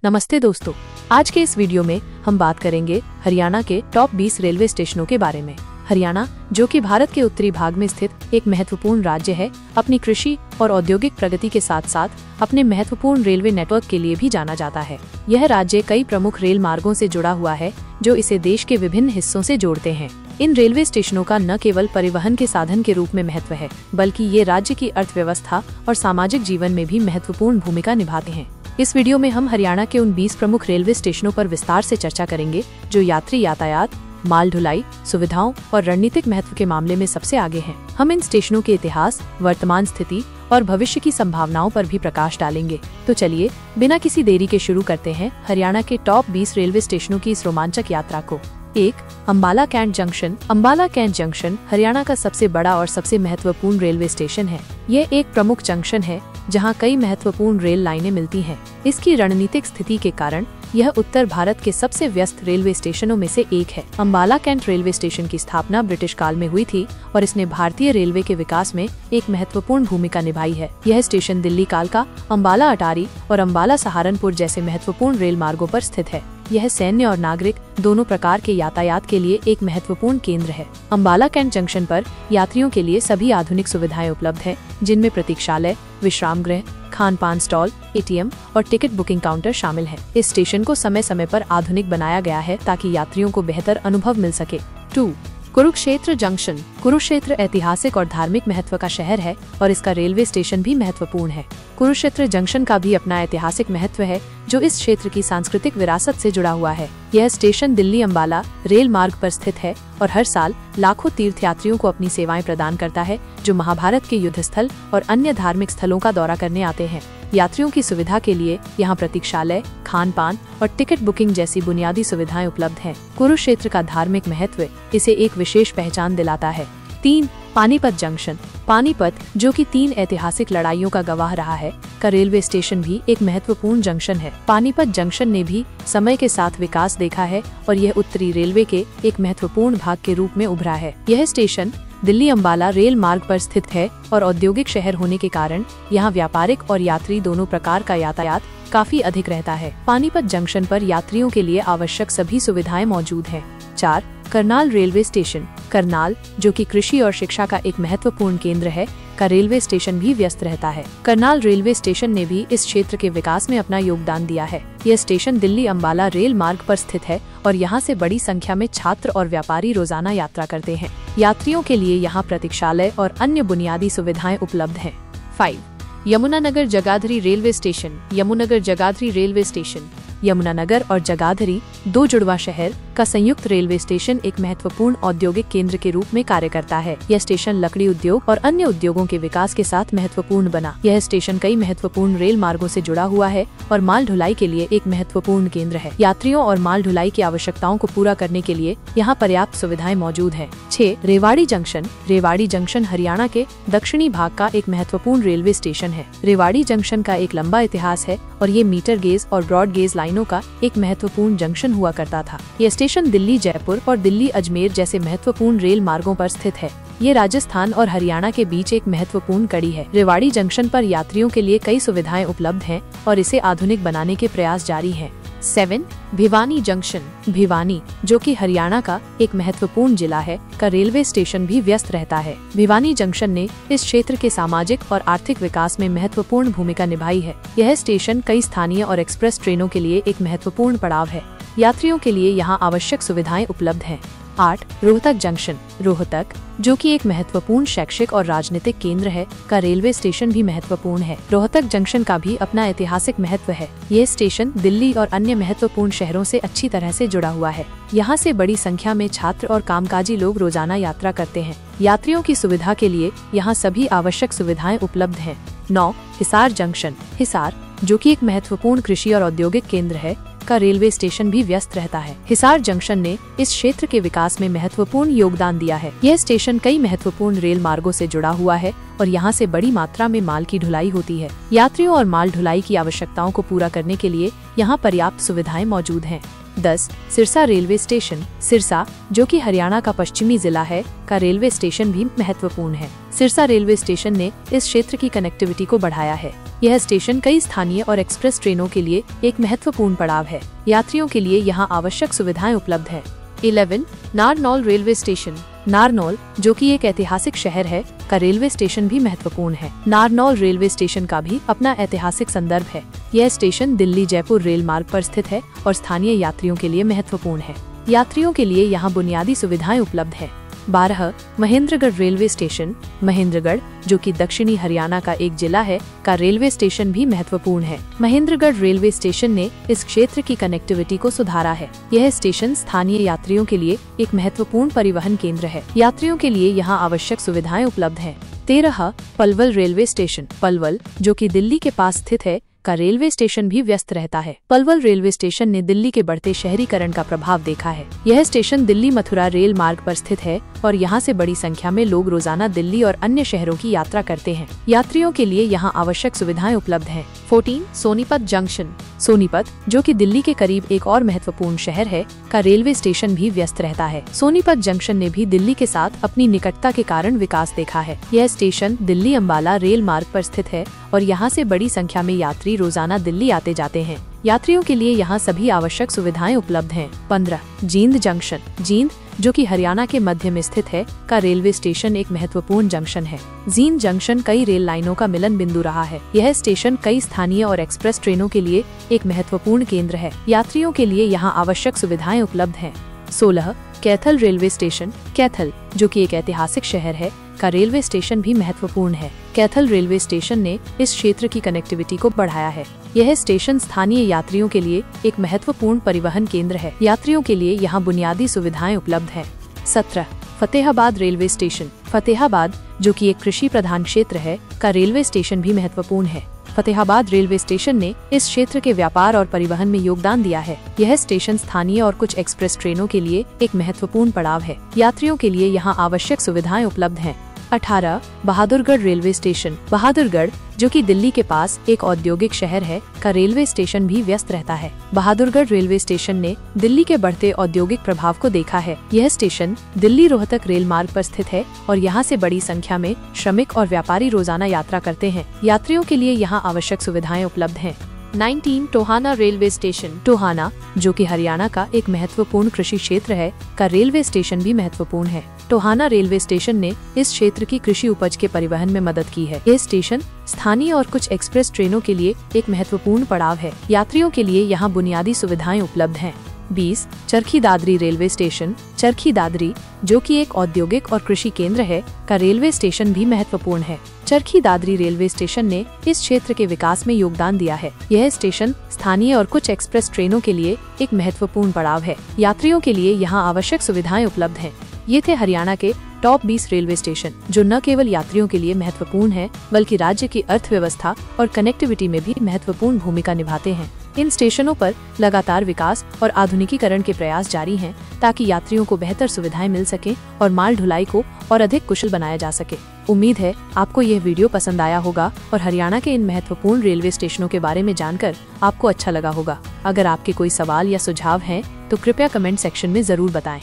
नमस्ते दोस्तों, आज के इस वीडियो में हम बात करेंगे हरियाणा के टॉप 20 रेलवे स्टेशनों के बारे में। हरियाणा, जो कि भारत के उत्तरी भाग में स्थित एक महत्वपूर्ण राज्य है, अपनी कृषि और औद्योगिक प्रगति के साथ साथ अपने महत्वपूर्ण रेलवे नेटवर्क के लिए भी जाना जाता है। यह राज्य कई प्रमुख रेल मार्गों से जुड़ा हुआ है, जो इसे देश के विभिन्न हिस्सों से जोड़ते हैं। इन रेलवे स्टेशनों का न केवल परिवहन के साधन के रूप में महत्व है, बल्कि ये राज्य की अर्थव्यवस्था और सामाजिक जीवन में भी महत्वपूर्ण भूमिका निभाते हैं। इस वीडियो में हम हरियाणा के उन 20 प्रमुख रेलवे स्टेशनों पर विस्तार से चर्चा करेंगे, जो यात्री यातायात, माल ढुलाई, सुविधाओं और रणनीतिक महत्व के मामले में सबसे आगे हैं। हम इन स्टेशनों के इतिहास, वर्तमान स्थिति और भविष्य की संभावनाओं पर भी प्रकाश डालेंगे। तो चलिए, बिना किसी देरी के शुरू करते हैं हरियाणा के टॉप 20 रेलवे स्टेशनों की इस रोमांचक यात्रा को। 1. Ambala cantt junction. Ambala cantt junction Haryana का सबसे बड़ा और सबसे महत्वपूर्ण रेलवे स्टेशन है। यह एक प्रमुख जंक्शन है जहां कई महत्वपूर्ण रेल लाइनें मिलती हैं। इसकी रणनीतिक स्थिति के कारण यह उत्तर भारत के सबसे व्यस्त रेलवे स्टेशनों में से एक है। अंबाला कैंट रेलवे स्टेशन की स्थापना ब्रिटिश काल में हुई थी और इसने भारतीय रेलवे के विकास में एक महत्वपूर्ण भूमिका निभाई है। यह स्टेशन दिल्ली कालका, अंबाला अटारी और अंबाला सहारनपुर जैसे महत्वपूर्ण रेल मार्गों पर स्थित है। यह सैन्य और नागरिक दोनों प्रकार के यातायात के लिए एक महत्वपूर्ण केंद्र है। अंबाला कैंट जंक्शन पर यात्रियों के लिए सभी आधुनिक सुविधाएं उपलब्ध हैं, जिनमें प्रतीक्षालय, विश्राम गृह, खान पान स्टॉल, एटीएम और टिकट बुकिंग काउंटर शामिल है। इस स्टेशन को समय समय पर आधुनिक बनाया गया है ताकि यात्रियों को बेहतर अनुभव मिल सके। 2. कुरुक्षेत्र जंक्शन। कुरुक्षेत्र ऐतिहासिक और धार्मिक महत्व का शहर है और इसका रेलवे स्टेशन भी महत्वपूर्ण है। कुरुक्षेत्र जंक्शन का भी अपना ऐतिहासिक महत्व है, जो इस क्षेत्र की सांस्कृतिक विरासत से जुड़ा हुआ है। यह स्टेशन दिल्ली अंबाला रेल मार्ग पर स्थित है और हर साल लाखों तीर्थयात्रियों को अपनी सेवाएं प्रदान करता है, जो महाभारत के युद्ध स्थल और अन्य धार्मिक स्थलों का दौरा करने आते हैं। यात्रियों की सुविधा के लिए यहाँ प्रतीक्षालय, खान पान और टिकट बुकिंग जैसी बुनियादी सुविधाएं उपलब्ध हैं। कुरुक्षेत्र का धार्मिक महत्व इसे एक विशेष पहचान दिलाता है। 3. पानीपत जंक्शन। पानीपत, जो कि 3 ऐतिहासिक लड़ाइयों का गवाह रहा है, का रेलवे स्टेशन भी एक महत्वपूर्ण जंक्शन है। पानीपत जंक्शन ने भी समय के साथ विकास देखा है और यह उत्तरी रेलवे के एक महत्वपूर्ण भाग के रूप में उभरा है। यह स्टेशन दिल्ली अंबाला रेल मार्ग पर स्थित है और औद्योगिक शहर होने के कारण यहाँ व्यापारिक और यात्री दोनों प्रकार का यातायात काफी अधिक रहता है। पानीपत जंक्शन पर यात्रियों के लिए आवश्यक सभी सुविधाएं मौजूद हैं। 4. Karnal railway station. करनाल, जो कि कृषि और शिक्षा का एक महत्वपूर्ण केंद्र है, का रेलवे स्टेशन भी व्यस्त रहता है। करनाल रेलवे स्टेशन ने भी इस क्षेत्र के विकास में अपना योगदान दिया है। यह स्टेशन दिल्ली अंबाला रेल मार्ग पर स्थित है और यहाँ से बड़ी संख्या में छात्र और व्यापारी रोजाना यात्रा करते हैं। यात्रियों के लिए यहाँ प्रतीक्षालय और अन्य बुनियादी सुविधाएं उपलब्ध हैं। 5. Yamunanagar Jagadhri railway station. Yamunanagar Jagadhri railway station Yamunanagar और जगाधरी, 2 जुड़वा शहर का संयुक्त रेलवे स्टेशन, एक महत्वपूर्ण औद्योगिक केंद्र के रूप में कार्य करता है। यह स्टेशन लकड़ी उद्योग और अन्य उद्योगों के विकास के साथ महत्वपूर्ण बना। यह स्टेशन कई महत्वपूर्ण रेल मार्गों से जुड़ा हुआ है और माल ढुलाई के लिए एक महत्वपूर्ण केंद्र है। यात्रियों और माल ढुलाई की आवश्यकताओं को पूरा करने के लिए यहाँ पर्याप्त सुविधाएं मौजूद है। 6. रेवाड़ी जंक्शन। रेवाड़ी जंक्शन हरियाणा के दक्षिणी भाग का एक महत्वपूर्ण रेलवे स्टेशन है। रेवाड़ी जंक्शन का एक लंबा इतिहास है और ये मीटर गेज और ब्रॉड गेज लाइनों का एक महत्वपूर्ण जंक्शन हुआ करता था। यह स्टेशन दिल्ली जयपुर और दिल्ली अजमेर जैसे महत्वपूर्ण रेल मार्गों पर स्थित है। ये राजस्थान और हरियाणा के बीच एक महत्वपूर्ण कड़ी है। रेवाड़ी जंक्शन पर यात्रियों के लिए कई सुविधाएं उपलब्ध हैं और इसे आधुनिक बनाने के प्रयास जारी हैं। 7. भिवानी जंक्शन। भिवानी, जो कि हरियाणा का एक महत्वपूर्ण जिला है, का रेलवे स्टेशन भी व्यस्त रहता है। भिवानी जंक्शन ने इस क्षेत्र के सामाजिक और आर्थिक विकास में महत्वपूर्ण भूमिका निभाई है। यह स्टेशन कई स्थानीय और एक्सप्रेस ट्रेनों के लिए एक महत्वपूर्ण पड़ाव है। यात्रियों के लिए यहाँ आवश्यक सुविधाएं उपलब्ध हैं। 8. रोहतक जंक्शन। रोहतक, जो कि एक महत्वपूर्ण शैक्षिक और राजनीतिक केंद्र है, का रेलवे स्टेशन भी महत्वपूर्ण है। रोहतक जंक्शन का भी अपना ऐतिहासिक महत्व है। ये स्टेशन दिल्ली और अन्य महत्वपूर्ण शहरों से अच्छी तरह से जुड़ा हुआ है। यहाँ से बड़ी संख्या में छात्र और कामकाजी लोग रोजाना यात्रा करते हैं। यात्रियों की सुविधा के लिए यहाँ सभी आवश्यक सुविधाएं उपलब्ध हैं। 9. हिसार जंक्शन। हिसार, जो कि एक महत्वपूर्ण कृषि और औद्योगिक केंद्र है, का रेलवे स्टेशन भी व्यस्त रहता है। हिसार जंक्शन ने इस क्षेत्र के विकास में महत्वपूर्ण योगदान दिया है। यह स्टेशन कई महत्वपूर्ण रेल मार्गों से जुड़ा हुआ है और यहाँ से बड़ी मात्रा में माल की ढुलाई होती है। यात्रियों और माल ढुलाई की आवश्यकताओं को पूरा करने के लिए यहाँ पर्याप्त सुविधाएं मौजूद हैं। 10 सिरसा रेलवे स्टेशन। सिरसा, जो कि हरियाणा का पश्चिमी जिला है, का रेलवे स्टेशन भी महत्वपूर्ण है। सिरसा रेलवे स्टेशन ने इस क्षेत्र की कनेक्टिविटी को बढ़ाया है। यह स्टेशन कई स्थानीय और एक्सप्रेस ट्रेनों के लिए एक महत्वपूर्ण पड़ाव है। यात्रियों के लिए यहाँ आवश्यक सुविधाएं उपलब्ध है। 11 नारनौल रेलवे स्टेशन। नारनौल, जो कि एक ऐतिहासिक शहर है, का रेलवे स्टेशन भी महत्वपूर्ण है। नारनौल रेलवे स्टेशन का भी अपना ऐतिहासिक संदर्भ है। यह स्टेशन दिल्ली जयपुर रेल मार्ग पर स्थित है और स्थानीय यात्रियों के लिए महत्वपूर्ण है। यात्रियों के लिए यहाँ बुनियादी सुविधाएं उपलब्ध है। 12 महेंद्रगढ़ रेलवे स्टेशन। महेंद्रगढ़, जो कि दक्षिणी हरियाणा का एक जिला है, का रेलवे स्टेशन भी महत्वपूर्ण है। महेंद्रगढ़ रेलवे स्टेशन ने इस क्षेत्र की कनेक्टिविटी को सुधारा है। यह स्टेशन स्थानीय यात्रियों के लिए एक महत्वपूर्ण परिवहन केंद्र है। यात्रियों के लिए यहाँ आवश्यक सुविधाएं उपलब्ध है। 13 पलवल रेलवे स्टेशन। पलवल, जो कि दिल्ली के पास स्थित है, का रेलवे स्टेशन भी व्यस्त रहता है। पलवल रेलवे स्टेशन ने दिल्ली के बढ़ते शहरीकरण का प्रभाव देखा है। यह स्टेशन दिल्ली मथुरा रेल मार्ग पर स्थित है और यहाँ से बड़ी संख्या में लोग रोजाना दिल्ली और अन्य शहरों की यात्रा करते हैं। यात्रियों के लिए यहाँ आवश्यक सुविधाएं उपलब्ध हैं। 14 सोनीपत जंक्शन। सोनीपत, जो कि दिल्ली के करीब एक और महत्वपूर्ण शहर है, का रेलवे स्टेशन भी व्यस्त रहता है। सोनीपत जंक्शन ने भी दिल्ली के साथ अपनी निकटता के कारण विकास देखा है। यह स्टेशन दिल्ली अंबाला रेल मार्ग पर स्थित है और यहाँ से बड़ी संख्या में यात्री रोजाना दिल्ली आते जाते हैं। यात्रियों के लिए यहाँ सभी आवश्यक सुविधाएं उपलब्ध हैं। 15 जींद जंक्शन। जींद, जो कि हरियाणा के मध्य में स्थित है, का रेलवे स्टेशन एक महत्वपूर्ण जंक्शन है। जींद जंक्शन कई रेल लाइनों का मिलन बिंदु रहा है। यह स्टेशन कई स्थानीय और एक्सप्रेस ट्रेनों के लिए एक महत्वपूर्ण केंद्र है। यात्रियों के लिए यहाँ आवश्यक सुविधाएं उपलब्ध हैं। 16 कैथल रेलवे स्टेशन। कैथल, जो कि एक ऐतिहासिक शहर है, का रेलवे स्टेशन भी महत्वपूर्ण है। कैथल रेलवे स्टेशन ने इस क्षेत्र की कनेक्टिविटी को बढ़ाया है। यह स्टेशन स्थानीय यात्रियों के लिए एक महत्वपूर्ण परिवहन केंद्र है। यात्रियों के लिए यहाँ बुनियादी सुविधाएं उपलब्ध हैं। 17 फतेहाबाद रेलवे स्टेशन। फतेहाबाद, जो कि एक कृषि प्रधान क्षेत्र है, का रेलवे स्टेशन भी महत्वपूर्ण है। फतेहाबाद रेलवे स्टेशन ने इस क्षेत्र के व्यापार और परिवहन में योगदान दिया है। यह स्टेशन स्थानीय और कुछ एक्सप्रेस ट्रेनों के लिए एक महत्वपूर्ण पड़ाव है। यात्रियों के लिए यहाँ आवश्यक सुविधाएं उपलब्ध हैं। 18 बहादुरगढ़ रेलवे स्टेशन। बहादुरगढ़, जो कि दिल्ली के पास एक औद्योगिक शहर है, का रेलवे स्टेशन भी व्यस्त रहता है। बहादुरगढ़ रेलवे स्टेशन ने दिल्ली के बढ़ते औद्योगिक प्रभाव को देखा है। यह स्टेशन दिल्ली रोहतक रेल मार्ग पर स्थित है और यहाँ से बड़ी संख्या में श्रमिक और व्यापारी रोजाना यात्रा करते हैं। यात्रियों के लिए यहाँ आवश्यक सुविधाएं उपलब्ध हैं। 19 टोहाना रेलवे स्टेशन। टोहाना, जो कि हरियाणा का एक महत्वपूर्ण कृषि क्षेत्र है, का रेलवे स्टेशन भी महत्वपूर्ण है। टोहाना रेलवे स्टेशन ने इस क्षेत्र की कृषि उपज के परिवहन में मदद की है। यह स्टेशन स्थानीय और कुछ एक्सप्रेस ट्रेनों के लिए एक महत्वपूर्ण पड़ाव है। यात्रियों के लिए यहाँ बुनियादी सुविधाएं उपलब्ध हैं। 20 चरखी दादरी रेलवे स्टेशन। चरखी दादरी, जो कि एक औद्योगिक और कृषि केंद्र है, का रेलवे स्टेशन भी महत्वपूर्ण है। चरखी दादरी रेलवे स्टेशन ने इस क्षेत्र के विकास में योगदान दिया है। यह स्टेशन स्थानीय और कुछ एक्सप्रेस ट्रेनों के लिए एक महत्वपूर्ण पड़ाव है। यात्रियों के लिए यहाँ आवश्यक सुविधाएं उपलब्ध हैं। ये थे हरियाणा के टॉप 20 रेलवे स्टेशन, जो न केवल यात्रियों के लिए महत्वपूर्ण है, बल्कि राज्य की अर्थव्यवस्था और कनेक्टिविटी में भी महत्वपूर्ण भूमिका निभाते हैं। इन स्टेशनों पर लगातार विकास और आधुनिकीकरण के प्रयास जारी हैं, ताकि यात्रियों को बेहतर सुविधाएं मिल सके और माल ढुलाई को और अधिक कुशल बनाया जा सके। उम्मीद है आपको यह वीडियो पसंद आया होगा और हरियाणा के इन महत्वपूर्ण रेलवे स्टेशनों के बारे में जानकर आपको अच्छा लगा होगा। अगर आपके कोई सवाल या सुझाव हैं, तो कृपया कमेंट सेक्शन में जरूर बताएं।